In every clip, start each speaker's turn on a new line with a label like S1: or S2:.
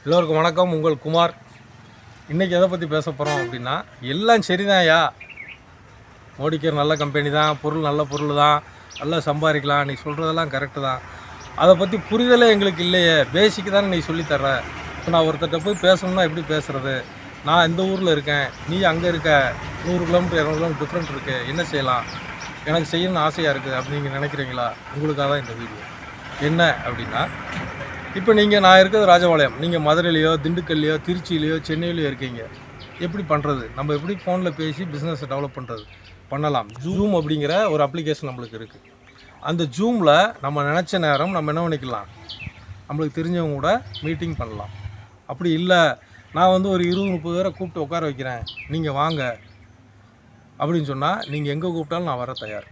S1: எல்லோருக்கும் வணக்கம். உங்கள் குமார். இன்றைக்கி எதை பற்றி பேச போகிறோம் அப்படின்னா, எல்லாம் சரிதான்யா, மோடிக்கேர் நல்ல கம்பெனி தான், பொருள் நல்ல பொருள் தான், நல்லா சம்பாதிக்கலாம், நீ சொல்கிறதெல்லாம் கரெக்டு தான். அதை பற்றி புரிதலே எங்களுக்கு இல்லையே, பேசிக்கு தானே நீ சொல்லித்தர்ற. இப்போ நான் ஒருத்தர்கிட்ட போய் பேசணும்னா எப்படி பேசுகிறது? நான் இந்த ஊரில் இருக்கேன், நீ அங்கே இருக்க, 100 கிலோமீட்டர் 200 கிலோமீட்டர் டிஃப்ரெண்ட் இருக்குது, என்ன செய்யலாம், எனக்கு செய்யணும்னு ஆசையாக இருக்குது அப்படின்னு நீங்கள் நினைக்கிறீங்களா? உங்களுக்காக தான் இந்த வீடியோ. என்ன அப்படின்னா, இப்போ நான் இருக்கிறது ராஜபாளையம், நீங்கள் மதுரையிலையோ திண்டுக்கல்லையோ திருச்சியிலையோ சென்னையிலையோ இருக்கீங்க. எப்படி பண்ணுறது? நம்ம எப்படி ஃபோனில் பேசி பிஸ்னஸை டெவலப் பண்ணலாம். ஜூம் அப்படிங்கிற ஒரு அப்ளிகேஷன் நம்மளுக்கு இருக்குது. அந்த ஜூமில் நம்ம நினச்ச நேரம் நம்ம என்ன பண்ணிக்கலாம், நம்மளுக்கு தெரிஞ்சவங்க கூட மீட்டிங் பண்ணலாம். அப்படி இல்லை, நான் ஒரு 20-30 பேரை கூப்பிட்டு உட்கார வைக்கிறேன், நீங்கள் வாங்க அப்படின்னு சொன்னால் நீங்கள் எங்கே கூப்பிட்டாலும் நான் வர தயார்.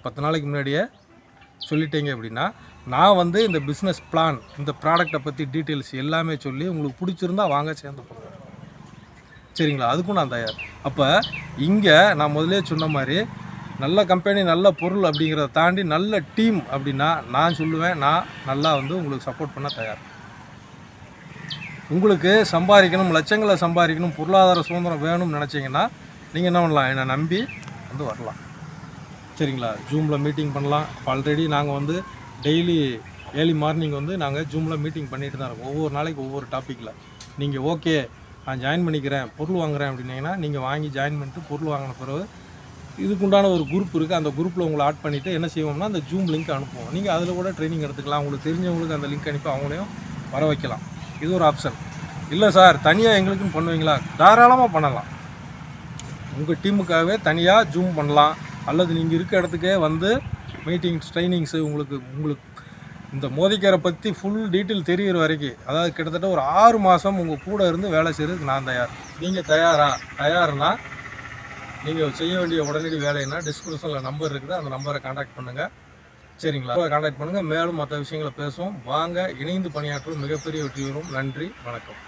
S1: 10 நாளைக்கு முன்னாடியே சொல்லிட்டீங்க அப்படின்னா, நான் இந்த பிஸ்னஸ் பிளான், இந்த ப்ராடக்டை பற்றி டீட்டெயில்ஸ் எல்லாமே சொல்லி உங்களுக்கு பிடிச்சிருந்தா வாங்க சேர்ந்து போகிறேன், சரிங்களா? அதுக்கும் நான் தயார். அப்போ இங்கே நான் முதலே சொன்ன மாதிரி நல்ல கம்பெனி நல்ல பொருள் அப்படிங்கிறத தாண்டி நல்ல டீம் அப்படின்னா நான் சொல்லுவேன், நான் நல்லா உங்களுக்கு சப்போர்ட் பண்ண தயார். உங்களுக்கு சம்பாதிக்கணும், லட்சங்களை சம்பாதிக்கணும், பொருளாதார சுதந்திரம் வேணும்னு நினச்சிங்கன்னா நீங்கள் என்ன பண்ணலாம், என்னை நம்பி வரலாம், சரிங்களா? ஜூமில் மீட்டிங் பண்ணலாம். ஆல்ரெடி நாங்கள் டெய்லி ஏர்லி மார்னிங் நாங்கள் ஜூமில் மீட்டிங் பண்ணிட்டு தான் இருக்கோம். ஒவ்வொரு நாளைக்கு ஒவ்வொரு டாப்பிக்கில். நீங்கள் ஓகே நான் ஜாயின் பண்ணிக்கிறேன், பொருள் வாங்குகிறேன் அப்படின்னீங்கன்னா நீங்கள் வாங்கி ஜாயின் பண்ணிட்டு பொருள் வாங்கின பிறகு இதுக்குண்டான ஒரு குரூப் இருக்குது. அந்த குரூப்பில் உங்களை ஆட் பண்ணிவிட்டு என்ன செய்வோம்னா அந்த ஜூம் லிங்க் அனுப்புவோம். நீங்கள் அதில் கூட ட்ரைனிங் எடுத்துக்கலாம். உங்களுக்கு தெரிஞ்சவங்களுக்கு அந்த லிங்க் அனுப்பி அவங்களையும் வர வைக்கலாம். இது ஒரு ஆப்ஷன். இல்லை சார் தனியாக எங்களுக்குன்னு பண்ணுவீங்களா? தாராளமாக பண்ணலாம். உங்கள் டீமுக்காகவே தனியாக ஜூம் பண்ணலாம். அல்லது நீங்கள் இருக்க இடத்துக்கே மீட்டிங்ஸ் ட்ரைனிங்ஸு உங்களுக்கு இந்த மோதிக்கரை பற்றி ஃபுல் டீட்டெயில் தெரிகிற வரைக்கும், அதாவது கிட்டத்தட்ட ஒரு 6 மாதம் உங்கள் கூட இருந்து வேலை செய்கிறதுக்கு நான் தயார். நீங்கள் தயார்னா நீங்கள் செய்ய வேண்டிய உடனடி வேலைன்னா டிஸ்கிரிப்ஷனில் நம்பர் இருக்குது, அந்த நம்பரை கான்டாக்ட் பண்ணுங்கள், சரிங்களா? கான்டாக்ட் பண்ணுங்கள். மேலும் மற்ற விஷயங்களை பேசுவோம். வாங்க, இணைந்து பணியாற்றும் மிகப்பெரிய வெற்றி வரும். நன்றி, வணக்கம்.